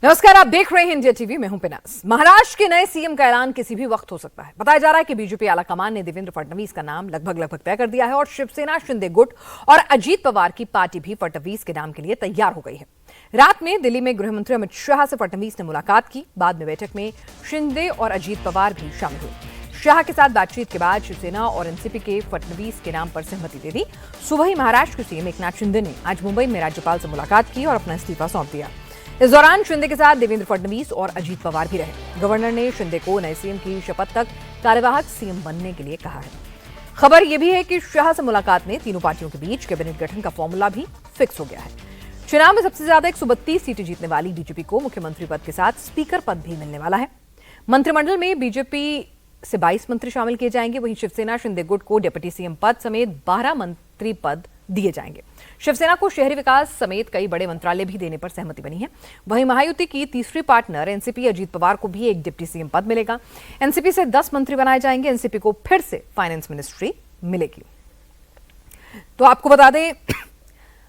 नमस्कार, आप देख रहे हैं इंडिया टीवी। मैं हूं पिनास। महाराष्ट्र के नए सीएम का ऐलान किसी भी वक्त हो सकता है। बताया जा रहा है कि बीजेपी आलाकमान ने देवेंद्र फडणवीस का नाम लगभग तय कर दिया है और शिवसेना, शिंदे गुट और अजीत पवार की पार्टी भी फडणवीस के नाम के लिए तैयार हो गई है। रात में दिल्ली में गृहमंत्री अमित शाह से फडणवीस ने मुलाकात की। बाद में बैठक में शिंदे और अजीत पवार भी शामिल हुए। शाह के साथ बातचीत के बाद शिवसेना और एनसीपी के फडणवीस के नाम पर सहमति दे दी। सुबह ही महाराष्ट्र के सीएम एकनाथ शिंदे ने आज मुंबई में राज्यपाल से मुलाकात की और अपना इस्तीफा सौंप दिया। इस दौरान शिंदे के साथ देवेंद्र फडणवीस और अजीत पवार भी रहे। गवर्नर ने शिंदे को नए सीएम की शपथ तक कार्यवाहक सीएम बनने के लिए कहा है। खबर यह भी है कि शाह से मुलाकात में तीनों पार्टियों के बीच कैबिनेट गठन का फॉर्मूला भी फिक्स हो गया है। चुनाव में सबसे ज्यादा 132 सीटें जीतने वाली बीजेपी को मुख्यमंत्री पद के साथ स्पीकर पद भी मिलने वाला है। मंत्रिमंडल में बीजेपी से 22 मंत्री शामिल किए जाएंगे। वहीं शिवसेना, शिंदे गुट को डिप्टी सीएम पद समेत 12 मंत्री पद दिए जाएंगे। शिवसेना को शहरी विकास समेत कई बड़े मंत्रालय भी देने पर सहमति बनी है। वहीं महायुति की तीसरी पार्टनर एनसीपी अजीत पवार को भी एक डिप्टी सीएम पद मिलेगा। एनसीपी से 10 मंत्री बनाए जाएंगे। एनसीपी को फिर से फाइनेंस मिनिस्ट्री मिलेगी। तो आपको बता दें,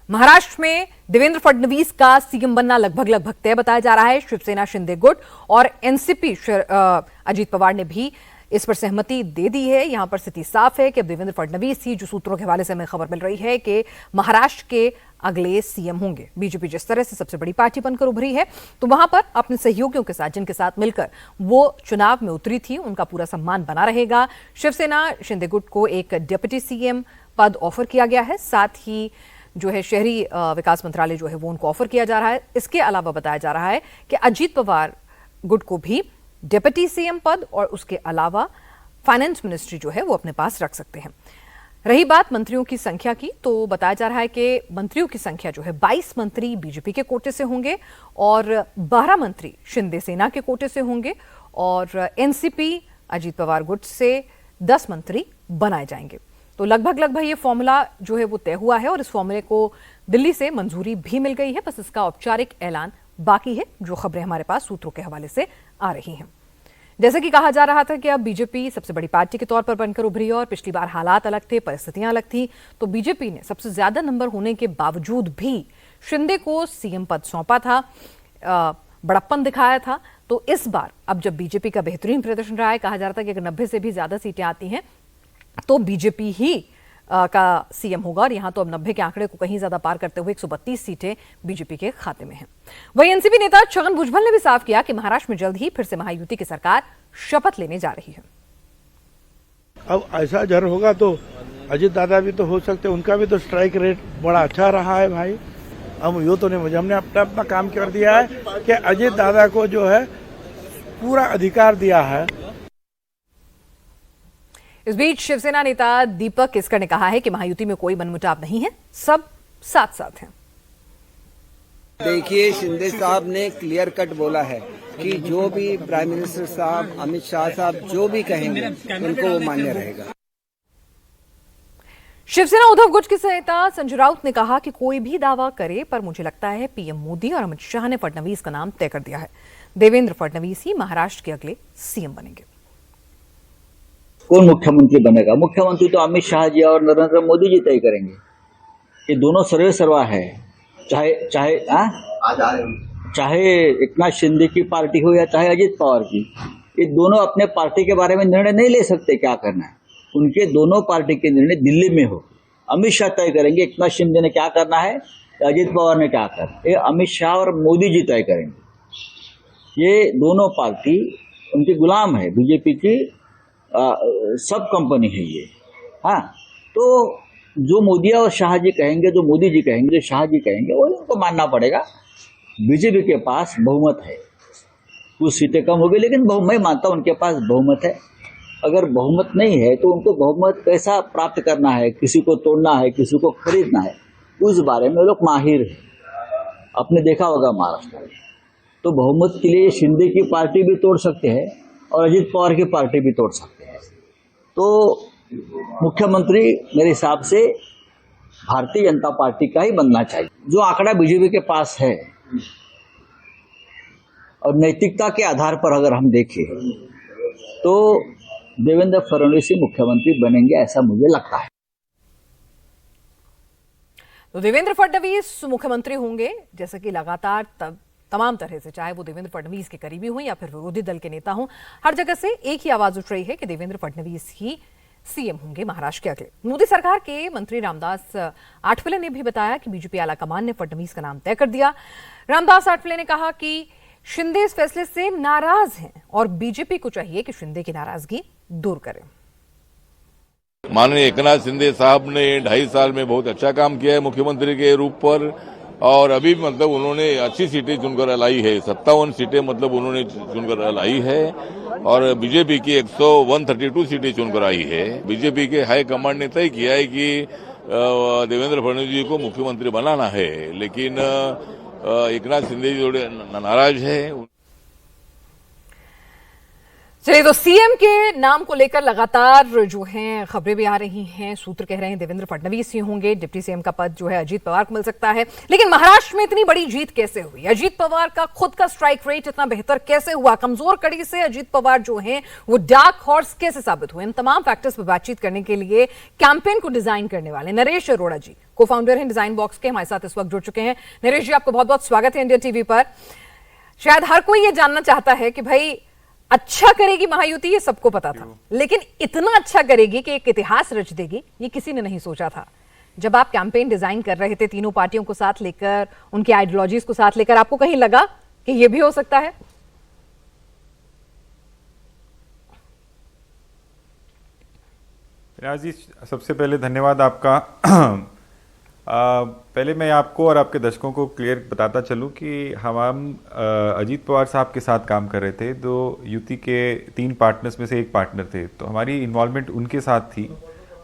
महाराष्ट्र में देवेंद्र फडणवीस का सीएम बनना लगभग तय बताया जा रहा है। शिवसेना, शिंदे गुट और एनसीपी अजीत पवार ने भी इस पर सहमति दे दी है। यहां पर स्थिति साफ है कि अब देवेंद्र फडणवीस ही, जो सूत्रों के हवाले से हमें खबर मिल रही है कि महाराष्ट्र के अगले सीएम होंगे। बीजेपी जिस तरह से सबसे बड़ी पार्टी बनकर उभरी है, तो वहां पर अपने सहयोगियों के साथ, जिनके साथ मिलकर वो चुनाव में उतरी थी, उनका पूरा सम्मान बना रहेगा। शिवसेना, शिंदे गुट को एक डिप्टी सीएम पद ऑफर किया गया है। साथ ही जो है शहरी विकास मंत्रालय जो है वो उनको ऑफर किया जा रहा है। इसके अलावा बताया जा रहा है कि अजीत पवार गुट को भी डिप्टी सीएम पद और उसके अलावा फाइनेंस मिनिस्ट्री जो है वो अपने पास रख सकते हैं। रही बात मंत्रियों की संख्या की, तो बताया जा रहा है कि मंत्रियों की संख्या जो है 22 मंत्री बीजेपी के कोटे से होंगे और 12 मंत्री शिंदे सेना के कोटे से होंगे और एनसीपी अजीत पवार गुट से 10 मंत्री बनाए जाएंगे। तो लगभग ये फॉर्मूला जो है वो तय हुआ है और इस फॉर्मूले को दिल्ली से मंजूरी भी मिल गई है। बस इसका औपचारिक ऐलान बाकी है, जो खबरें हमारे पास सूत्रों के हवाले से आ रही हैं। जैसे कि कहा जा रहा था कि अब बीजेपी सबसे बड़ी पार्टी के तौर पर बनकर उभरी है और पिछली बार हालात अलग थे, परिस्थितियां अलग थी, तो बीजेपी ने सबसे ज्यादा नंबर होने के बावजूद भी शिंदे को सीएम पद सौंपा था, बड़प्पन दिखाया था। तो इस बार अब जब बीजेपी का बेहतरीन प्रदर्शन रहा है, कहा जा रहा था कि अगर 90 से भी ज्यादा सीटें आती हैं तो बीजेपी ही का सीएम होगा और यहां तो अब 90 के आंकड़े को कहीं ज्यादा पार करते हुए 132 सीटें बीजेपी के खाते में हैं। वहीं एनसीपी नेता छगन भुजबल ने भी साफ किया कि महाराष्ट्र में जल्द ही फिर से महायुति की सरकार शपथ लेने जा रही है। अब ऐसा जर होगा तो अजीत दादा भी तो हो सकते, उनका भी तो स्ट्राइक रेट बड़ा अच्छा रहा है भाई। अब यो तो नहीं, मुझे हमने अपना काम कर दिया है कि अजीत दादा को जो है पूरा अधिकार दिया है। इस बीच शिवसेना नेता दीपक केसकर ने कहा है कि महायुति में कोई मनमुटाव नहीं है, सब साथ साथ हैं। देखिए, शिंदे साहब ने क्लियर कट बोला है कि जो भी प्राइम मिनिस्टर साहब, अमित शाह साहब जो भी कहेंगे उनको वो मान्य रहेगा। शिवसेना उद्धव गुट के नेता संजय राउत ने कहा कि कोई भी दावा करे, पर मुझे लगता है पीएम मोदी और अमित शाह ने फडणवीस का नाम तय कर दिया है। देवेंद्र फडणवीस ही महाराष्ट्र के अगले सीएम बनेंगे। कौन मुख्यमंत्री बनेगा? मुख्यमंत्री तो अमित शाह जी और नरेंद्र मोदी जी तय करेंगे। ये दोनों सर्वे सर्वा है, चाहे एकनाथ शिंदे की पार्टी हो या चाहे अजीत पवार की। ये दोनों अपने पार्टी के बारे में निर्णय नहीं ले सकते क्या करना है। उनके दोनों पार्टी के निर्णय दिल्ली में हो। अमित शाह तय करेंगे एकनाथ शिंदे ने क्या करना है, अजीत पवार ने क्या करना है। ये अमित शाह और मोदी जी तय करेंगे। ये दोनों पार्टी उनकी गुलाम है, बीजेपी की सब कंपनी है ये। हाँ, तो जो मोदी और शाह जी कहेंगे, जो मोदी जी कहेंगे, जो शाह जी कहेंगे, वो उनको मानना पड़ेगा। बीजेपी के पास बहुमत है, कुछ सीटें कम होगी लेकिन मैं मानता हूं उनके पास बहुमत है। अगर बहुमत नहीं है तो उनको बहुमत कैसा प्राप्त करना है, किसी को तोड़ना है, किसी को खरीदना है, उस बारे में वो लोग माहिर है। आपने देखा होगा महाराष्ट्र में, तो बहुमत के लिए शिंदे की पार्टी भी तोड़ सकते हैं और अजीत पवार की पार्टी भी तोड़ सकते हैं। तो मुख्यमंत्री मेरे हिसाब से भारतीय जनता पार्टी का ही बनना चाहिए। जो आंकड़ा बीजेपी के पास है और नैतिकता के आधार पर अगर हम देखें तो देवेंद्र फडणवीस ही मुख्यमंत्री बनेंगे, ऐसा मुझे लगता है। तो देवेंद्र फडणवीस मुख्यमंत्री होंगे, जैसा कि लगातार तब तमाम तरह से, चाहे वो देवेंद्र फडणवीस के करीबी हों या फिर विरोधी दल के नेता हों, हर जगह से एक ही आवाज उठ रही है कि देवेंद्र फडणवीस ही सीएम होंगे महाराष्ट्र के अगले। मोदी सरकार के मंत्री रामदास आठवले ने भी बताया कि बीजेपी आलाकमान ने फडणवीस का नाम तय कर दिया। रामदास आठवले ने कहा कि शिंदे इस फैसले से नाराज हैं और बीजेपी को चाहिए कि शिंदे की नाराजगी दूर करे। माननीय एकनाथ शिंदे साहब ने 2.5 साल में बहुत अच्छा काम किया है मुख्यमंत्री के रूप पर, और अभी मतलब उन्होंने अच्छी सीटें चुनकर लाई है, 57 सीटें मतलब उन्होंने चुनकर लाई है, और बीजेपी की 132 सीटें चुनकर आई है। बीजेपी के हाई कमांड ने तय किया है कि देवेंद्र फडणवीस जी को मुख्यमंत्री बनाना है, लेकिन एकनाथ शिंदे जी थोड़े नाराज है। चलिए, तो सीएम के नाम को लेकर लगातार जो हैं खबरें भी आ रही हैं। सूत्र कह रहे हैं देवेंद्र फडणवीस ही होंगे, डिप्टी सीएम का पद जो है अजीत पवार को मिल सकता है। लेकिन महाराष्ट्र में इतनी बड़ी जीत कैसे हुई? अजीत पवार का खुद का स्ट्राइक रेट इतना बेहतर कैसे हुआ? कमजोर कड़ी से अजीत पवार जो हैं वो डार्क हॉर्स कैसे साबित हुए? इन तमाम फैक्टर्स पर बातचीत करने के लिए कैंपेन को डिजाइन करने वाले नरेश अरोड़ा जी, को फाउंडर हैं डिजाइन बॉक्स के, हमारे साथ इस वक्त जुड़ चुके हैं। नरेश जी, आपको बहुत बहुत स्वागत है इंडिया टीवी पर। शायद हर कोई ये जानना चाहता है कि भाई अच्छा करेगी महायुति, ये सबको पता था, लेकिन इतना अच्छा करेगी कि एक इतिहास रच देगी, ये किसी ने नहीं सोचा था। जब आप कैंपेन डिजाइन कर रहे थे तीनों पार्टियों को साथ लेकर, उनकी आइडियोलॉजीज को साथ लेकर, आपको कहीं लगा कि ये भी हो सकता है? राज जी, सबसे पहले धन्यवाद आपका। पहले मैं आपको और आपके दर्शकों को क्लियर बताता चलूं कि हम अजीत पवार साहब के साथ काम कर रहे थे। दो युति के 3 पार्टनर्स में से एक पार्टनर थे, तो हमारी इन्वॉल्वमेंट उनके साथ थी,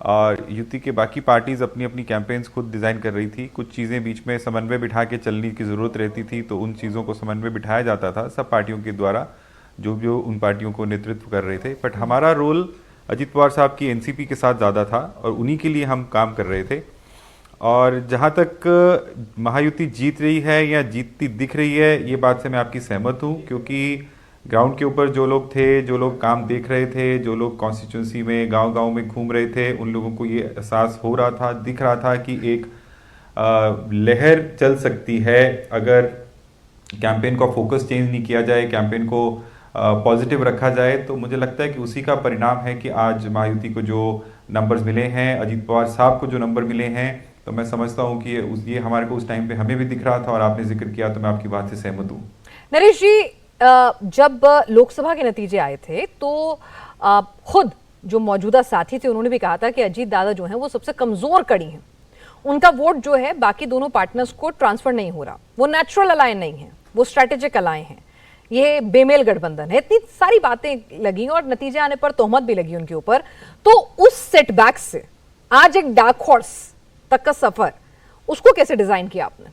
और युति के बाकी पार्टीज़ अपनी अपनी कैंपेन्स खुद डिज़ाइन कर रही थी। कुछ चीज़ें बीच में समन्वय बिठा के चलने की ज़रूरत रहती थी, तो उन चीज़ों को समन्वय बिठाया जाता था सब पार्टियों के द्वारा, जो उन पार्टियों को नेतृत्व कर रहे थे। बट हमारा रोल अजीत पवार साहब की एनसीपी के साथ ज़्यादा था, और उन्हीं के लिए हम काम कर रहे थे। और जहाँ तक महायुति जीत रही है या जीतती दिख रही है, ये बात से मैं आपकी सहमत हूँ, क्योंकि ग्राउंड के ऊपर जो लोग थे, जो लोग काम देख रहे थे, जो लोग कॉन्स्टिट्यूंसी में गांव-गांव में घूम रहे थे, उन लोगों को ये एहसास हो रहा था, दिख रहा था कि एक लहर चल सकती है अगर कैंपेन का फोकस चेंज नहीं किया जाए, कैंपेन को पॉजिटिव रखा जाए। तो मुझे लगता है कि उसी का परिणाम है कि आज महायुति को जो नंबर्स मिले हैं, अजीत पवार साहब को जो नंबर मिले हैं, तो मैं समझता हूं कि ये हमारे को उस टाइम पे हमें भी दिख रहा था, और आपने जिक्र किया तो मैं आपकी बात से सहमत हूं। नरेश जी, जब लोकसभा के नतीजे आए थे तो खुद जो मौजूदा साथी थे उन्होंने भी कहा था कि अजीत दादा जो हैं वो सबसे कमजोर कड़ी हैं, उनका वोट जो है बाकी दोनों पार्टनर्स को ट्रांसफर नहीं हो रहा, वो नेचुरल अलायन नहीं है, वो स्ट्रेटेजिक अलायन है, ये बेमेल गठबंधन है। इतनी सारी बातें लगी और नतीजे आने पर तोहमत भी लगी उनके ऊपर। तो उस सेटबैक से आज एक डार्क हॉर्स तक का सफर, उसको कैसे डिजाइन किया आपने?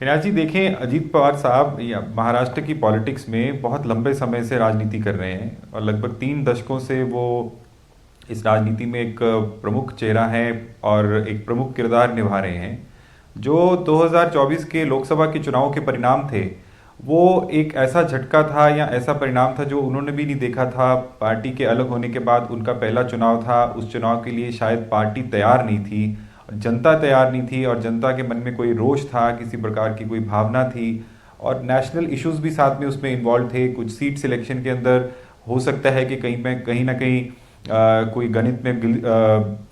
विनाश जी, देखें, अजीत पवार साहब महाराष्ट्र की पॉलिटिक्स में बहुत लंबे समय से राजनीति कर रहे हैं, और लगभग 3 दशकों से वो इस राजनीति में एक प्रमुख चेहरा है और एक प्रमुख किरदार निभा रहे हैं। जो 2024 के लोकसभा के चुनाव के परिणाम थे, वो एक ऐसा झटका था या ऐसा परिणाम था जो उन्होंने भी नहीं देखा था। पार्टी के अलग होने के बाद उनका पहला चुनाव था, उस चुनाव के लिए शायद पार्टी तैयार नहीं थी, जनता तैयार नहीं थी, और जनता के मन में कोई रोष था, किसी प्रकार की कोई भावना थी, और नेशनल इश्यूज भी साथ में उसमें इन्वॉल्व थे। कुछ सीट सिलेक्शन के अंदर हो सकता है कि कहीं ना कहीं कोई गणित में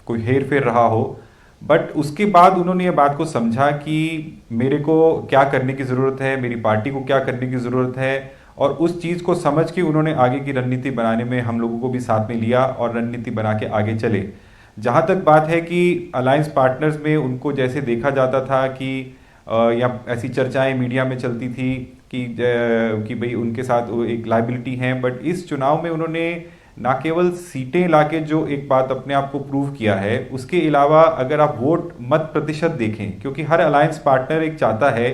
कोई हेर फेर रहा हो, बट उसके बाद उन्होंने ये बात को समझा कि मेरे को क्या करने की ज़रूरत है, मेरी पार्टी को क्या करने की ज़रूरत है, और उस चीज़ को समझ के उन्होंने आगे की रणनीति बनाने में हम लोगों को भी साथ में लिया और रणनीति बना के आगे चले। जहाँ तक बात है कि अलायंस पार्टनर्स में उनको जैसे देखा जाता था कि या ऐसी चर्चाएं मीडिया में चलती थी कि भाई उनके साथ एक लायबिलिटी है, बट इस चुनाव में उन्होंने ना केवल सीटें लाके जो एक बात अपने आप को प्रूव किया है, उसके अलावा अगर आप वोट मत प्रतिशत देखें, क्योंकि हर अलायंस पार्टनर एक चाहता है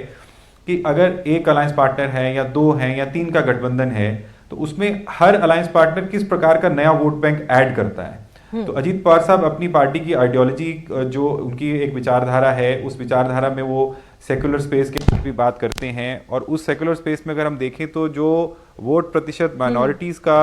कि अगर एक अलायंस पार्टनर है या 2 हैं या 3 का गठबंधन है, तो उसमें हर अलायंस पार्टनर किस प्रकार का नया वोट बैंक ऐड करता है। तो अजीत पवार साहब अपनी पार्टी की आइडियोलॉजी, जो उनकी एक विचारधारा है, उस विचारधारा में वो सेक्युलर स्पेस की भी बात करते हैं, और उस सेक्युलर स्पेस में अगर हम देखें तो जो वोट प्रतिशत माइनॉरिटीज़ का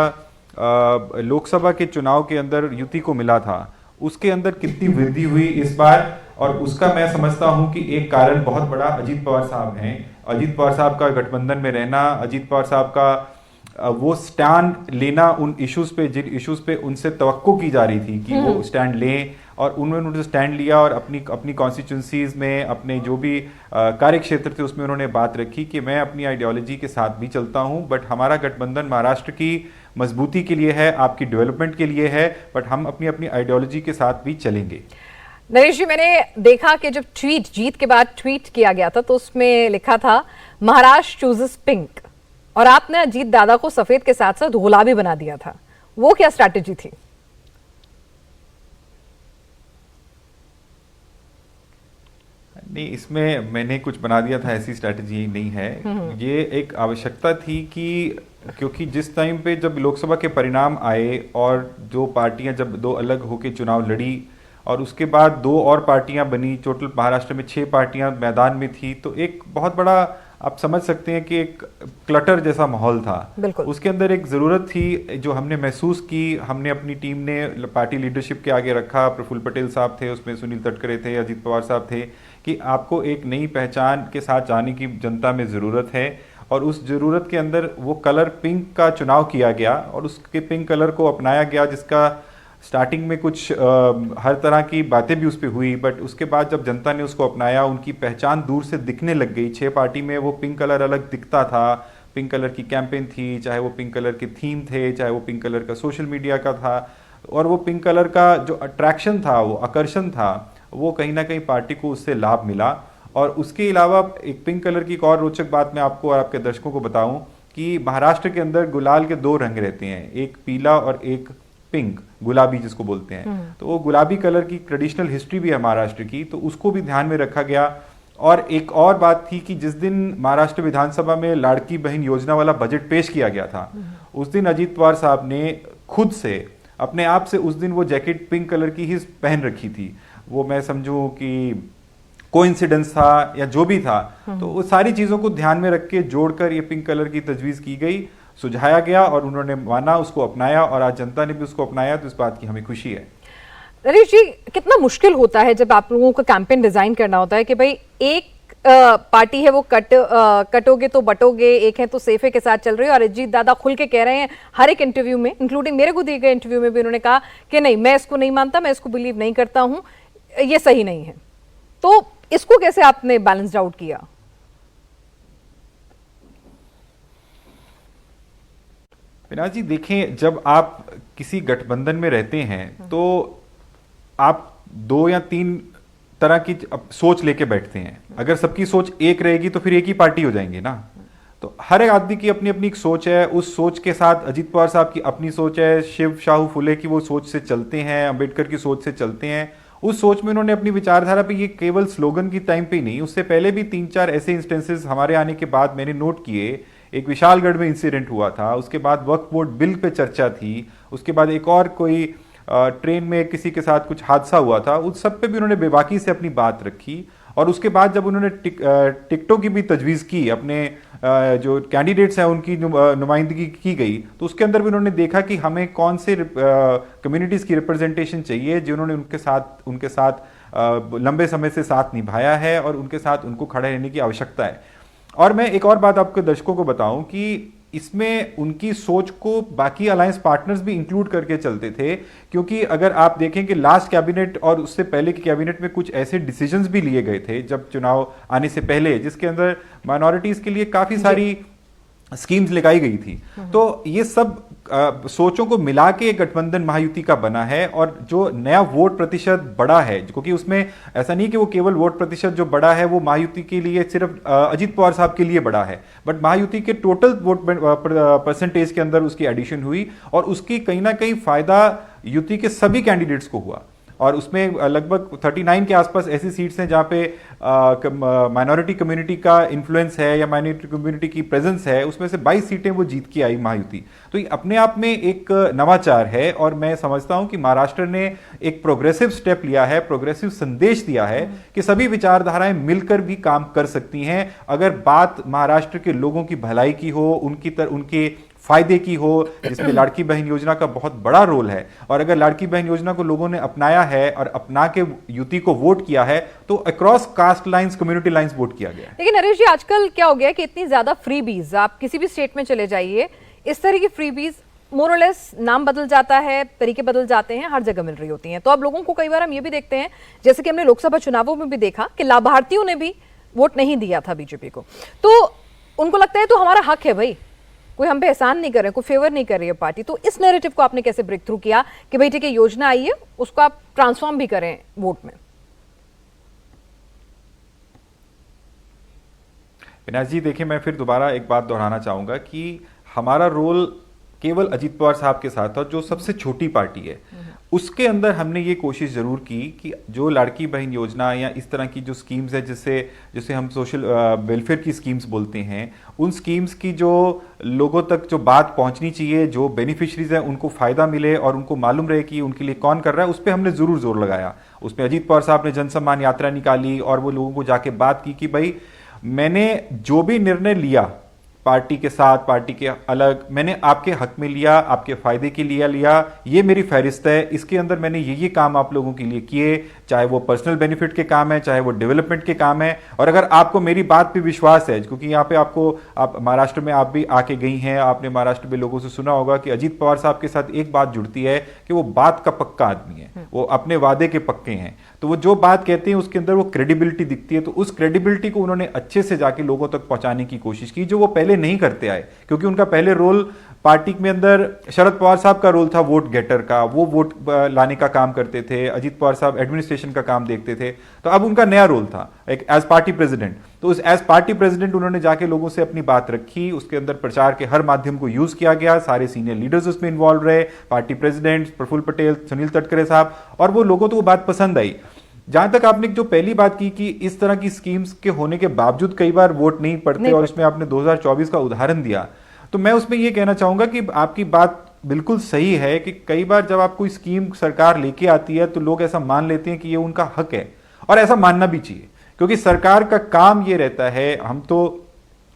लोकसभा के चुनाव के अंदर युति को मिला था, उसके अंदर कितनी वृद्धि हुई इस बार, और उसका मैं समझता हूं कि एक कारण बहुत बड़ा अजीत पवार साहब हैं। अजीत पवार साहब का गठबंधन में रहना, अजीत पवार साहब का वो स्टैंड लेना उन इश्यूज पे, जिन इश्यूज पे उनसे तवक्को की जा रही थी कि वो स्टैंड लें, और उन्होंने स्टैंड लिया और अपनी कॉन्स्टिट्यूंसीज में, अपने जो भी कार्य क्षेत्र थे उसमें उन्होंने बात रखी कि मैं अपनी आइडियोलॉजी के साथ भी चलता हूं, बट हमारा गठबंधन महाराष्ट्र की मजबूती के लिए है, आपकी डेवलपमेंट के लिए है, बट हम अपनी अपनी आइडियोलॉजी के साथ भी चलेंगे। नरेश जी, मैंने देखा कि जब ट्वीट जीत के बाद ट्वीट किया गया था तो उसमें लिखा था महाराष्ट्र चूजेस पिंक, और आपने अजीत दादा को सफेद के साथ साथ गुलाबी बना दिया था। वो क्या स्ट्रैटेजी थी? नहीं, इसमें मैंने कुछ बना दिया था, ऐसी स्ट्रैटेजी नहीं है। ये एक आवश्यकता थी कि क्योंकि जिस टाइम पे जब लोकसभा के परिणाम आए और जो पार्टियां जब दो अलग होकर चुनाव लड़ी और उसके बाद दो और पार्टियां बनी, टोटल महाराष्ट्र में 6 पार्टियां मैदान में थी, तो एक बहुत बड़ा आप समझ सकते हैं कि एक क्लटर जैसा माहौल था। उसके अंदर एक ज़रूरत थी जो हमने महसूस की, हमने अपनी टीम ने पार्टी लीडरशिप के आगे रखा, प्रफुल्ल पटेल साहब थे उसमें, सुनील तटकरे थे, अजीत पवार साहब थे, कि आपको एक नई पहचान के साथ जाने की जनता में ज़रूरत है, और उस ज़रूरत के अंदर वो कलर पिंक का चुनाव किया गया और उसके पिंक कलर को अपनाया गया, जिसका स्टार्टिंग में कुछ हर तरह की बातें भी उस पर हुई, बट उसके बाद जब जनता ने उसको अपनाया, उनकी पहचान दूर से दिखने लग गई। 6 पार्टी में वो पिंक कलर अलग दिखता था, पिंक कलर की कैंपेन थी, चाहे वो पिंक कलर के थीम थे, चाहे वो पिंक कलर का सोशल मीडिया का था, और वो पिंक कलर का जो अट्रैक्शन था, वो आकर्षण था, वो कहीं ना कहीं पार्टी को उससे लाभ मिला। और उसके अलावा एक पिंक कलर की एक और रोचक बात मैं आपको और आपके दर्शकों को बताऊं कि महाराष्ट्र के अंदर गुलाल के 2 रंग रहते हैं, एक पीला और एक पिंक, गुलाबी जिसको बोलते हैं। तो वो गुलाबी कलर की ट्रेडिशनल हिस्ट्री भी है महाराष्ट्र की, तो उसको भी ध्यान में रखा गया। और एक और बात थी कि जिस दिन महाराष्ट्र विधानसभा में लाड़की बहन योजना वाला बजट पेश किया गया था, उस दिन अजीत पवार साहब ने खुद से अपने आप से उस दिन वो जैकेट पिंक कलर की ही पहन रखी थी। वो मैं समझूं कि कोइंसिडेंस था या जो भी था, तो वो सारी चीजों को ध्यान में रख के जोड़कर ये पिंक कलर की तजवीज की गई, सुझाया गया और उन्होंने माना, उसको अपनाया, और आज जनता ने भी उसको अपनाया, तो इस बात की हमें खुशी है। नरेश जी, कितना मुश्किल होता है जब आप लोगों को कैंपेन डिजाइन करना होता है कि भाई एक पार्टी है वो कटोगे तो बटोगे, एक है तो सेफे के साथ चल रही है, और अजीत दादा खुल के कह रहे हैं हर एक इंटरव्यू में, इंक्लूडिंग मेरे को दिए गए इंटरव्यू में भी उन्होंने कहा कि नहीं, मैं इसको नहीं मानता, मैं इसको बिलीव नहीं करता हूं, ये सही नहीं है। तो इसको कैसे आपने बैलेंस्ड आउट किया? विनाश जी, देखें, जब आप किसी गठबंधन में रहते हैं तो आप 2 या 3 तरह की सोच लेके बैठते हैं। अगर सबकी सोच एक रहेगी तो फिर एक ही पार्टी हो जाएंगे ना। तो हर एक आदमी की अपनी अपनी एक सोच है, उस सोच के साथ अजीत पवार साहब की अपनी सोच है, शिव शाहू फुले की वो सोच से चलते हैं, अंबेडकर की सोच से चलते हैं। उस सोच में उन्होंने अपनी विचारधारा पे, ये केवल स्लोगन की टाइम पे ही नहीं, उससे पहले भी 3-4 ऐसे इंस्टेंसेस हमारे आने के बाद मैंने नोट किए। एक विशालगढ़ में इंसिडेंट हुआ था, उसके बाद वक्फ बोर्ड बिल पे चर्चा थी, उसके बाद एक और कोई ट्रेन में किसी के साथ कुछ हादसा हुआ था, उस सब पे भी उन्होंने बेबाकी से अपनी बात रखी। और उसके बाद जब उन्होंने टिकटों की भी तजवीज़ की, अपने जो कैंडिडेट्स हैं उनकी नुमाइंदगी की गई, तो उसके अंदर भी उन्होंने देखा कि हमें कौन से कम्युनिटीज़ की रिप्रेजेंटेशन चाहिए जिन्होंने उनके साथ लंबे समय से साथ निभाया है और उनके साथ उनको खड़े रहने की आवश्यकता है। और मैं एक और बात आपके दर्शकों को बताऊं कि इसमें उनकी सोच को बाकी अलायंस पार्टनर्स भी इंक्लूड करके चलते थे, क्योंकि अगर आप देखें कि लास्ट कैबिनेट और उससे पहले की कैबिनेट में कुछ ऐसे डिसीजंस भी लिए गए थे जब चुनाव आने से पहले, जिसके अंदर माइनॉरिटीज के लिए काफी सारी स्कीम्स लगाई गई थी। तो ये सब सोचों को मिला के गठबंधन महायुति का बना है। और जो नया वोट प्रतिशत बढ़ा है, क्योंकि उसमें ऐसा नहीं कि वो केवल वोट प्रतिशत जो बढ़ा है वो महायुति के लिए सिर्फ अजीत पवार साहब के लिए बढ़ा है, बट महायुति के टोटल वोट परसेंटेज के अंदर उसकी एडिशन हुई और उसकी कहीं ना कहीं फायदा युति के सभी कैंडिडेट्स को हुआ। और उसमें लगभग 39 के आसपास ऐसी सीट्स हैं जहां पे माइनॉरिटी कम्युनिटी का इन्फ्लुएंस है या माइनॉरिटी कम्युनिटी की प्रेजेंस है, उसमें से 22 सीटें वो जीत के आई महायुति। तो ये अपने आप में एक नवाचार है और मैं समझता हूं कि महाराष्ट्र ने एक प्रोग्रेसिव स्टेप लिया है, प्रोग्रेसिव संदेश दिया है कि सभी विचारधाराएं मिलकर भी काम कर सकती हैं अगर बात महाराष्ट्र के लोगों की भलाई की हो, उनके फायदे की हो, जिसमें लाड़की बहन योजना का बहुत बड़ा रोल है। और अगर लाड़की बहन योजना को लोगों ने अपनाया है और अपना के युति को वोट किया है तो across cast lines, community lines vote किया गया है। लेकिन नरेश जी, आजकल क्या हो गया है कि इतनी ज्यादा फ्रीबीज, आप किसी भी स्टेट में चले जाइए, इस तरह की फ्रीबीज मोर और लेस नाम बदल जाता है, तरीके बदल जाते हैं, हर जगह मिल रही होती हैं। तो अब लोगों को कई बार हम ये भी देखते हैं, जैसे कि हमने लोकसभा चुनावों में भी देखा कि लाभार्थियों ने भी वोट नहीं दिया था बीजेपी को, तो उनको लगता है तो हमारा हक है भाई, कोई हम पे एहसान नहीं कर रहे, कोई फेवर नहीं कर रही है पार्टी। तो इस नैरेटिव को आपने कैसे ब्रेक थ्रू किया कि भाई ठीक है, योजना आई है, उसको आप ट्रांसफॉर्म भी करें वोट में? विनाश जी, देखिए, मैं फिर दोबारा एक बात दोहराना चाहूंगा कि हमारा रोल केवल अजीत पवार साहब के साथ था, जो सबसे छोटी पार्टी है। उसके अंदर हमने ये कोशिश जरूर की कि जो लाड़की बहन योजना या इस तरह की जो स्कीम्स है, जिसे हम सोशल वेलफेयर की स्कीम्स बोलते हैं, उन स्कीम्स की जो लोगों तक जो बात पहुंचनी चाहिए, जो बेनिफिशरीज हैं उनको फायदा मिले और उनको मालूम रहे कि उनके लिए कौन कर रहा है, उस पर हमने जरूर जोर लगाया। उसमें अजीत पवार साहब ने जन सम्मान यात्रा निकाली और वो लोगों को जाके बात की कि भाई मैंने जो भी निर्णय लिया पार्टी के साथ, पार्टी के अलग, मैंने आपके हक में लिया, आपके फायदे के लिए लिया, ये मेरी फहरिस्त है, इसके अंदर मैंने ये काम आप लोगों के लिए किए, चाहे वो पर्सनल बेनिफिट के काम है, चाहे वो डेवलपमेंट के काम है। और अगर आपको मेरी बात पे विश्वास है, क्योंकि यहाँ पे आप महाराष्ट्र में आप भी आके गई हैं, आपने महाराष्ट्र में लोगों से सुना होगा कि अजीत पवार साहब के साथ एक बात जुड़ती है कि वो बात का पक्का आदमी है, वो अपने वादे के पक्के हैं। तो वो जो बात कहते हैं उसके अंदर वो क्रेडिबिलिटी दिखती है। तो उस क्रेडिबिलिटी को उन्होंने अच्छे से जाके लोगों तक पहुंचाने की कोशिश की, जो वो पहले नहीं करते आए, क्योंकि उनका पहले रोल पार्टी में अंदर शरद पवार साहब का रोल था वोट गेटर का, वो वोट लाने का काम करते थे, अजीत पवार साहब एडमिनिस्ट्रेशन का काम देखते थे। तो अब उनका नया रोल था एक एज पार्टी प्रेसिडेंट। तो उस एज पार्टी प्रेसिडेंट उन्होंने जाके लोगों से अपनी बात रखी, उसके अंदर प्रचार के हर माध्यम को यूज किया गया, सारे सीनियर लीडर्स उसमें इन्वॉल्व रहे, पार्टी प्रेसिडेंट प्रफुल्ल पटेल, सुनील तटकरे साहब, और वो लोगों को वो बात पसंद आई। जहां तक आपने जो पहली बात की कि इस तरह की स्कीम्स के होने के बावजूद कई बार वोट नहीं पड़ते, और इसमें आपने 2024 का उदाहरण दिया, तो मैं उसमें यह कहना चाहूंगा कि आपकी बात बिल्कुल सही है कि कई बार जब आप कोई स्कीम सरकार लेके आती है तो लोग ऐसा मान लेते हैं कि ये उनका हक है, और ऐसा मानना भी चाहिए, क्योंकि सरकार का काम ये रहता है। हम तो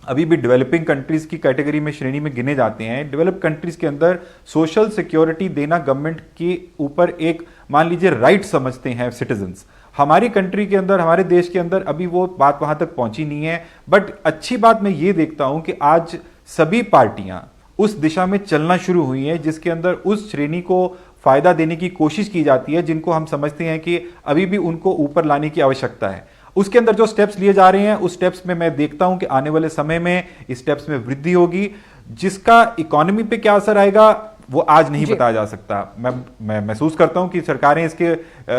अभी भी डेवलपिंग कंट्रीज की कैटेगरी में, श्रेणी में गिने जाते हैं। डेवलप कंट्रीज के अंदर सोशल सिक्योरिटी देना गवर्नमेंट के ऊपर एक, मान लीजिए, राइट समझते हैं सिटीजन्स। हमारी कंट्री के अंदर, हमारे देश के अंदर अभी वो बात वहां तक पहुंची नहीं है। बट अच्छी बात मैं ये देखता हूं कि आज सभी पार्टियां उस दिशा में चलना शुरू हुई हैं, जिसके अंदर उस श्रेणी को फायदा देने की कोशिश की जाती है जिनको हम समझते हैं कि अभी भी उनको ऊपर लाने की आवश्यकता है। उसके अंदर जो स्टेप्स लिए जा रहे हैं, उस स्टेप्स में मैं देखता हूं कि आने वाले समय में इस स्टेप्स में वृद्धि होगी, जिसका इकोनॉमी पे क्या असर आएगा वो आज नहीं बताया जा सकता। मैं महसूस करता हूं कि सरकारें इसके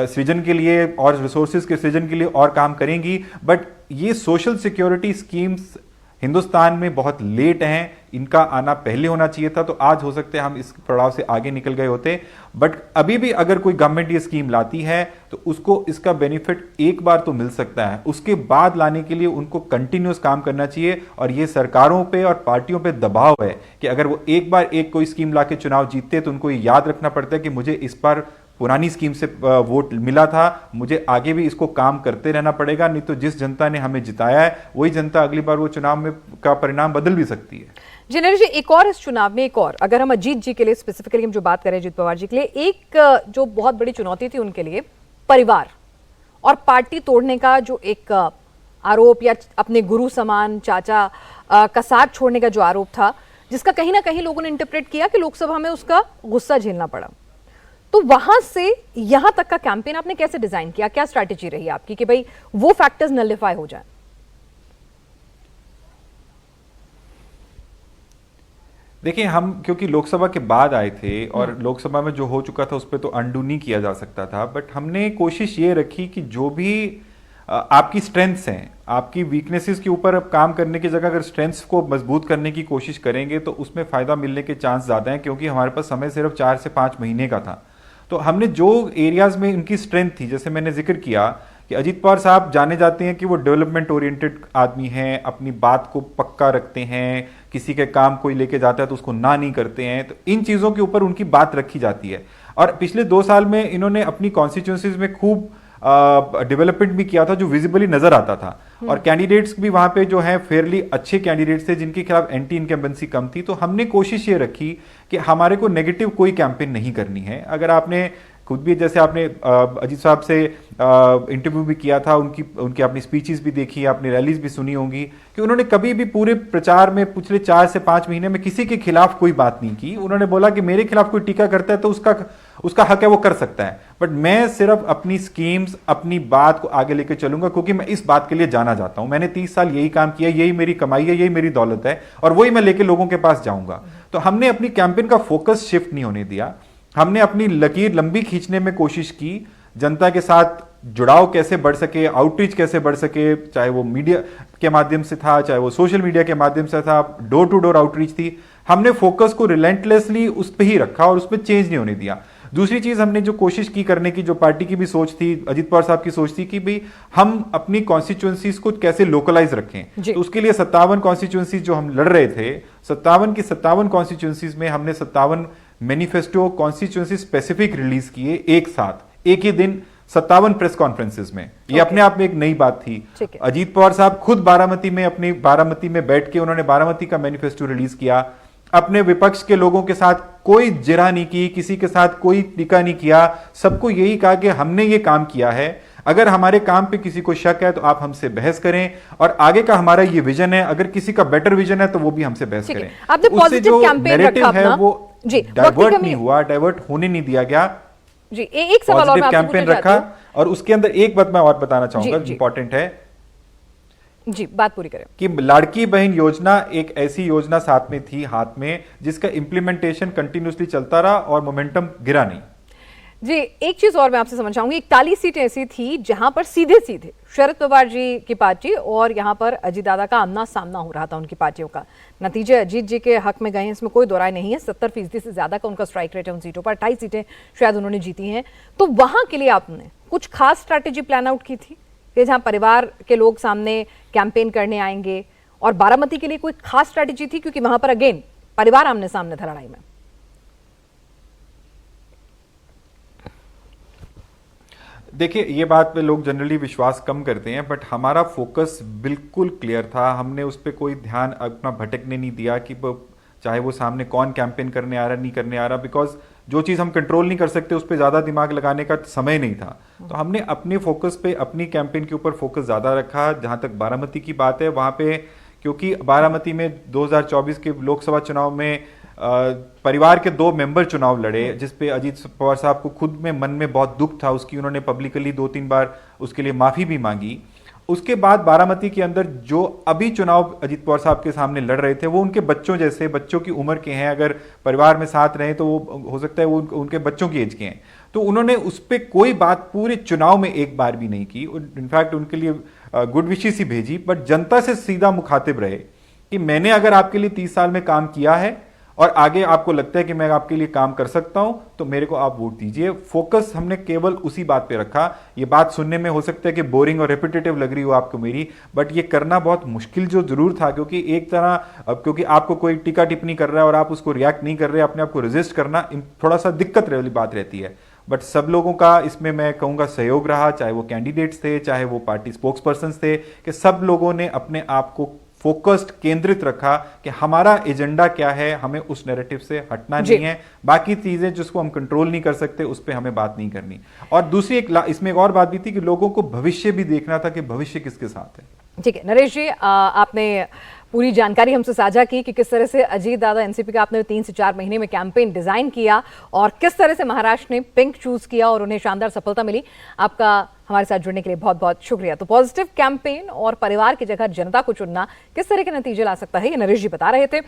सृजन के लिए और रिसोर्सेज के सृजन के लिए और काम करेंगी, बट ये सोशल सिक्योरिटी स्कीम्स हिंदुस्तान में बहुत लेट हैं, इनका आना पहले होना चाहिए था। तो आज हो सकते हैं हम इस पड़ाव से आगे निकल गए होते, बट अभी भी अगर कोई गवर्नमेंट ये स्कीम लाती है तो उसको इसका बेनिफिट एक बार तो मिल सकता है, उसके बाद लाने के लिए उनको कंटिन्यूस काम करना चाहिए। और ये सरकारों पे और पार्टियों पे दबाव है कि अगर वो एक बार एक कोई स्कीम लाके चुनाव जीतते तो उनको याद रखना पड़ता है कि मुझे इस बार पुरानी स्कीम से वोट मिला था, मुझे आगे भी इसको काम करते रहना पड़ेगा, नहीं तो जिस जनता ने हमें जिताया है वही जनता अगली बार वो चुनाव में का परिणाम बदल भी सकती है। जी नरेश जी, एक और इस चुनाव में, एक और अगर हम अजीत जी के लिए स्पेसिफिकली हम जो बात करें, अजीत पवार जी के लिए एक जो बहुत बड़ी चुनौती थी उनके लिए, परिवार और पार्टी तोड़ने का जो एक आरोप, या अपने गुरु समान चाचा का साथ छोड़ने का जो आरोप था, जिसका कहीं ना कहीं लोगों ने इंटरप्रेट किया कि लोकसभा में उसका गुस्सा झेलना पड़ा। तो वहां से यहां तक का कैंपेन आपने कैसे डिजाइन किया, क्या स्ट्रैटेजी रही आपकी कि भाई वो फैक्टर्स नलिफाई हो जाए? देखिए, हम क्योंकि लोकसभा के बाद आए थे और लोकसभा में जो हो चुका था उस पर तो अंडू नहीं किया जा सकता था, बट हमने कोशिश ये रखी कि जो भी आपकी स्ट्रेंथ्स हैं, आपकी वीकनेसेस के ऊपर काम करने की जगह अगर स्ट्रेंथ्स को मजबूत करने की कोशिश करेंगे तो उसमें फायदा मिलने के चांस ज्यादा हैं, क्योंकि हमारे पास समय सिर्फ 4 से 5 महीने का था। तो हमने जो एरियाज में उनकी स्ट्रेंथ थी, जैसे मैंने जिक्र किया कि अजीत पवार साहब जाने जाते हैं कि वो डेवलपमेंट ओरिएंटेड आदमी हैं, अपनी बात को पक्का रखते हैं, किसी के काम कोई लेके जाता है तो उसको ना नहीं करते हैं। तो इन चीज़ों के ऊपर उनकी बात रखी जाती है। और पिछले 2 साल में इन्होंने अपनी कॉन्स्टिट्यूंसीज में खूब डेवलपमेंट भी किया था जो विजिबली नजर आता था। और कैंडिडेट्स भी वहां पे जो है फेयरली अच्छे कैंडिडेट्स थे जिनके खिलाफ एंटी इनकम्बेंसी कम थी। तो हमने कोशिश ये रखी कि हमारे को नेगेटिव कोई कैंपेन नहीं करनी है। अगर आपने खुद भी, जैसे आपने अजीत साहब से इंटरव्यू भी किया था, उनकी अपनी स्पीचेस भी देखी, आपने रैलीज भी सुनी होंगी कि उन्होंने कभी भी पूरे प्रचार में पिछले 4 से 5 महीने में किसी के खिलाफ कोई बात नहीं की। उन्होंने बोला कि मेरे खिलाफ कोई टीका करता है तो उसका हक है, वो कर सकता है, बट मैं सिर्फ अपनी स्कीम्स, अपनी बात को आगे लेकर चलूंगा क्योंकि मैं इस बात के लिए जाना जाता हूं। मैंने 30 साल यही काम किया, यही मेरी कमाई है, यही मेरी दौलत है और वही मैं लेके लोगों के पास जाऊंगा। तो हमने अपनी कैंपेन का फोकस शिफ्ट नहीं होने दिया। हमने अपनी लकीर लंबी खींचने में कोशिश की, जनता के साथ जुड़ाव कैसे बढ़ सके, आउटरीच कैसे बढ़ सके, चाहे वो मीडिया के माध्यम से था, चाहे वो सोशल मीडिया के माध्यम से था, डोर टू डोर आउटरीच थी। हमने फोकस को रिलेंटलेसली उस पर ही रखा और उस पर चेंज नहीं होने दिया। दूसरी चीज हमने जो कोशिश की करने की, जो पार्टी की भी सोच थी, अजीत पवार साहब की सोच थी कि भाई हम अपनी कॉन्स्टिट्यूएंसीज को कैसे लोकलाइज रखें। तो उसके लिए 57 कॉन्स्टिट्यूएंसीज जो हम लड़ रहे थे, 57 की 57 कॉन्स्टिट्यूएंसीज में हमने 57 मैनिफेस्टो कॉन्स्टिट्यूएंसी स्पेसिफिक रिलीज किए एक साथ, एक ही दिन 57 प्रेस कॉन्फ्रेंसेस में। ये अपने आप में एक नई बात थी। अजीत पवार साहब खुद बारामती में बैठ के उन्होंने बारामती का मैनिफेस्टो रिलीज किया। अपने विपक्ष के लोगों के साथ कोई जिरह नहीं की, किसी के साथ कोई टीका नहीं किया, सबको यही कहा कि हमने ये काम किया है, अगर हमारे काम पे किसी को शक है तो आप हमसे बहस करें और आगे का हमारा ये विजन है, अगर किसी का बेटर विजन है तो वो भी हमसे बहस करें। उससे जो नैरेटिव है वो डाइवर्ट नहीं हुआ, डाइवर्ट होने नहीं दिया गया जी। एक सवाल और मैं आपसे कैंपेन रखा और उसके अंदर एक बात मैं और बताना चाहूंगा, इंपॉर्टेंट है जी, बात पूरी करें, कि लाड़की बहन योजना एक ऐसी योजना साथ में थी, हाथ में, जिसका इंप्लीमेंटेशन कंटिन्यूसली चलता रहा और मोमेंटम गिरा नहीं। जी, एक चीज और मैं आपसे समझ चाहूंगी, 41 सीटें ऐसी थी जहां पर सीधे सीधे शरद पवार जी की पार्टी और यहां पर अजीत दादा का आमना सामना हो रहा था उनकी पार्टियों का। नतीजे अजीत जी के हक में गए हैं, इसमें कोई दो राय नहीं है। 70% से ज्यादा का उनका स्ट्राइक रेट है उन सीटों पर, 28 सीटें शायद उन्होंने जीती हैं। तो वहां के लिए आपने कुछ खास स्ट्रैटेजी प्लान आउट की थी कि जहां परिवार के लोग सामने कैंपेन करने आएंगे, और बारामती के लिए कोई खास स्ट्रैटेजी थी क्योंकि वहां पर अगेन परिवार आमने सामने था लड़ाई में? देखिए, ये बात पे लोग जनरली विश्वास कम करते हैं, बट हमारा फोकस बिल्कुल क्लियर था। हमने उस पर कोई ध्यान अपना भटकने नहीं दिया कि चाहे वो सामने कौन कैंपेन करने आ रहा नहीं करने आ रहा, बिकॉज जो चीज़ हम कंट्रोल नहीं कर सकते उस पर ज़्यादा दिमाग लगाने का समय नहीं था। तो हमने अपने फोकस पे, अपनी कैंपेन के ऊपर फोकस ज़्यादा रखा। जहाँ तक बारामती की बात है, वहाँ पे क्योंकि बारामती में 2024 के लोकसभा चुनाव में परिवार के 2 मेंबर चुनाव लड़े, जिसपे अजीत पवार साहब को खुद में मन में बहुत दुख था, उसकी उन्होंने पब्लिकली 2-3 बार उसके लिए माफी भी मांगी। उसके बाद बारामती के अंदर जो अभी चुनाव अजीत पवार साहब के सामने लड़ रहे थे, वो उनके बच्चों जैसे, बच्चों की उम्र के हैं। अगर परिवार में साथ रहे तो वो हो सकता है वो उनके बच्चों की एज के हैं। तो उन्होंने उस पर कोई बात पूरे चुनाव में एक बार भी नहीं की। इनफैक्ट उनके लिए गुड विशेस ही भेजी, बट जनता से सीधा मुखातिब रहे कि मैंने अगर आपके लिए 30 साल में काम किया है और आगे आपको लगता है कि मैं आपके लिए काम कर सकता हूं तो मेरे को आप वोट दीजिए। फोकस हमने केवल उसी बात पे रखा। ये बात सुनने में हो सकता है कि बोरिंग और रिपीटेटिव लग रही हो आपको मेरी, बट ये करना बहुत मुश्किल जो जरूर था, क्योंकि एक तरह अब क्योंकि आपको कोई टीका टिप्पणी कर रहा है और आप उसको रिएक्ट नहीं कर रहे, अपने आप को रेजिस्ट करना थोड़ा सा दिक्कत वाली बात रहती है। बट सब लोगों का इसमें मैं कहूँगा सहयोग रहा, चाहे वो कैंडिडेट्स थे, चाहे वो पार्टी स्पोक्स पर्सन्स थे, कि सब लोगों ने अपने आप को फोकस्ड, केंद्रित रखा कि हमारा एजेंडा क्या है, हमें उस नैरेटिव से हटना नहीं है। बाकी चीजें जिसको हम कंट्रोल नहीं कर सकते उस पर हमें बात नहीं करनी। और दूसरी इसमें एक और बात भी थी कि लोगों को भविष्य भी देखना था कि भविष्य किसके साथ है। ठीक है नरेश जी, आपने पूरी जानकारी हमसे साझा की कि किस तरह से अजीत दादा एनसीपी का आपने 3 से 4 महीने में कैंपेन डिजाइन किया और किस तरह से महाराष्ट्र ने पिंक चूज किया और उन्हें शानदार सफलता मिली। आपका हमारे साथ जुड़ने के लिए बहुत बहुत शुक्रिया। तो पॉजिटिव कैंपेन और परिवार की जगह जनता को चुनना किस तरह के नतीजे ला सकता है, ये नरेश जी बता रहे थे।